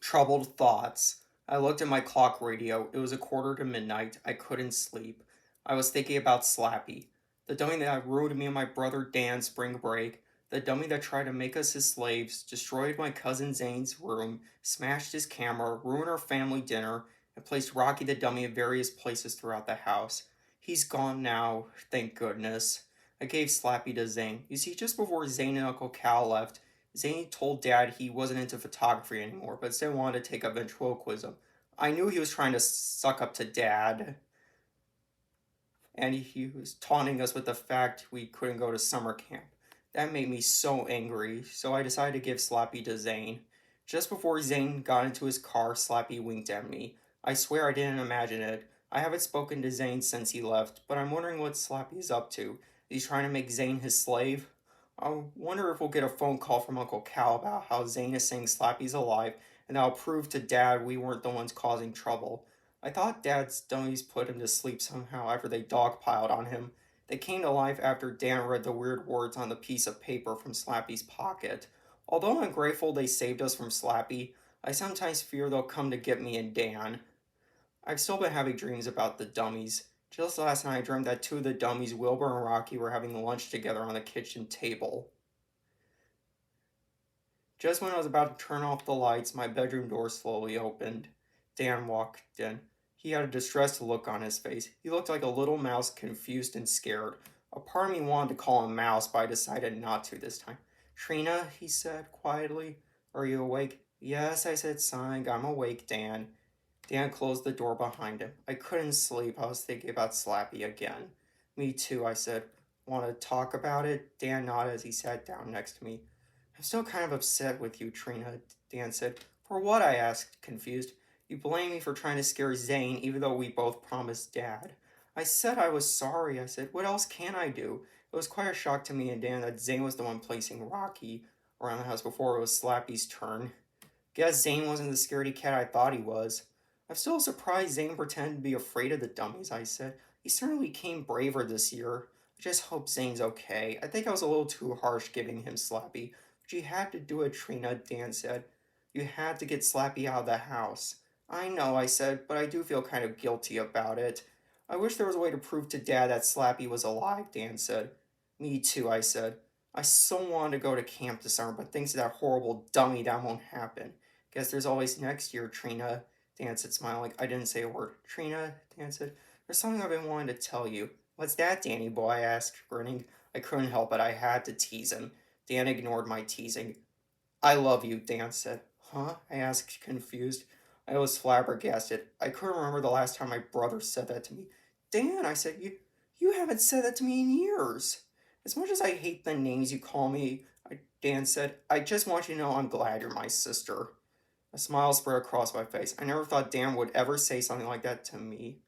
Troubled thoughts. I looked at my clock radio. It was a quarter to midnight. I couldn't sleep. I was thinking about Slappy, the dummy that ruined me and my brother Dan's spring break, the dummy that tried to make us his slaves, destroyed my cousin Zane's room, smashed his camera, ruined our family dinner, and placed Rocky the dummy in various places throughout the house. He's gone now, thank goodness. I gave Slappy to Zane. You see, just before Zane and Uncle Cal left, Zane told Dad he wasn't into photography anymore, but still wanted to take up ventriloquism. I knew he was trying to suck up to Dad, and he was taunting us with the fact we couldn't go to summer camp. That made me so angry, so I decided to give Slappy to Zane. Just before Zane got into his car, Slappy winked at me. I swear I didn't imagine it. I haven't spoken to Zane since he left, but I'm wondering what Slappy is up to. Is he trying to make Zane his slave? I wonder if we'll get a phone call from Uncle Cal about how Zane is saying Slappy's alive, and that'll prove to Dad we weren't the ones causing trouble. I thought Dad's dummies put him to sleep somehow after they dogpiled on him. They came to life after Dan read the weird words on the piece of paper from Slappy's pocket. Although I'm grateful they saved us from Slappy, I sometimes fear they'll come to get me and Dan. I've still been having dreams about the dummies. Just last night I dreamed that two of the dummies, Wilbur and Rocky, were having lunch together on the kitchen table. Just when I was about to turn off the lights, my bedroom door slowly opened. Dan walked in. He had a distressed look on his face. He looked like a little mouse, confused and scared. A part of me wanted to call him Mouse, but I decided not to this time. Trina, he said quietly, are you awake? Yes, I said, sighing. I'm awake, Dan. Dan closed the door behind him. I couldn't sleep. I was thinking about Slappy again. Me too, I said. Want to talk about it? Dan nodded as he sat down next to me. I'm still kind of upset with you, Trina, Dan said. For what? I asked, confused. You blame me for trying to scare Zane, even though we both promised Dad. I said I was sorry, I said. What else can I do? It was quite a shock to me and Dan that Zane was the one placing Rocky around the house before it was Slappy's turn. Guess Zane wasn't the scaredy cat I thought he was. I'm still surprised Zane pretended to be afraid of the dummies, I said. He certainly became braver this year. I just hope Zane's okay. I think I was a little too harsh giving him Slappy. But you had to do it, Trina, Dan said. You had to get Slappy out of the house. I know, I said, but I do feel kind of guilty about it. I wish there was a way to prove to Dad that Slappy was alive, Dan said. Me too, I said. I so wanted to go to camp this summer, but thanks to that horrible dummy, that won't happen. Guess there's always next year, Trina, Dan said, smiling. I didn't say a word. Trina, Dan said, there's something I've been wanting to tell you. What's that, Danny boy? I asked, grinning. I couldn't help it. I had to tease him. Dan ignored my teasing. I love you, Dan said. Huh? I asked, confused. I was flabbergasted. I couldn't remember the last time my brother said that to me. Dan, I said, you haven't said that to me in years. As much as I hate the names you call me, Dan said, I just want you to know I'm glad you're my sister. A smile spread across my face. I never thought Dan would ever say something like that to me.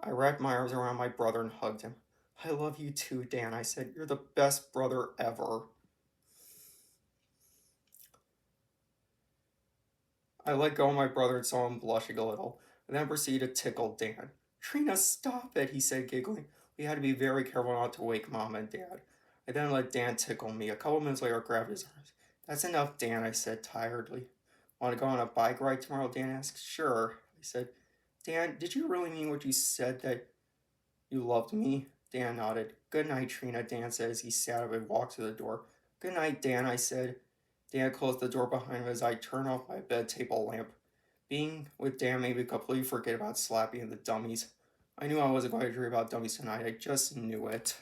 I wrapped my arms around my brother and hugged him. I love you too, Dan, I said. You're the best brother ever. I let go of my brother and saw him blushing a little, and then proceeded to tickle Dan. Trina, stop it, he said, giggling. We had to be very careful not to wake Mom and Dad. I then let Dan tickle me. A couple minutes later, I grabbed his arms. That's enough, Dan, I said tiredly. Want to go on a bike ride tomorrow? Dan asked. Sure, I said. Dan, did you really mean what you said, that you loved me? Dan nodded. Good night, Trina, Dan said as he sat up and walked to the door. Good night, Dan, I said. Dan closed the door behind him as I turned off my bed table lamp. Being with Dan made me completely forget about Slappy and the dummies. I knew I wasn't going to dream about dummies tonight. I just knew it.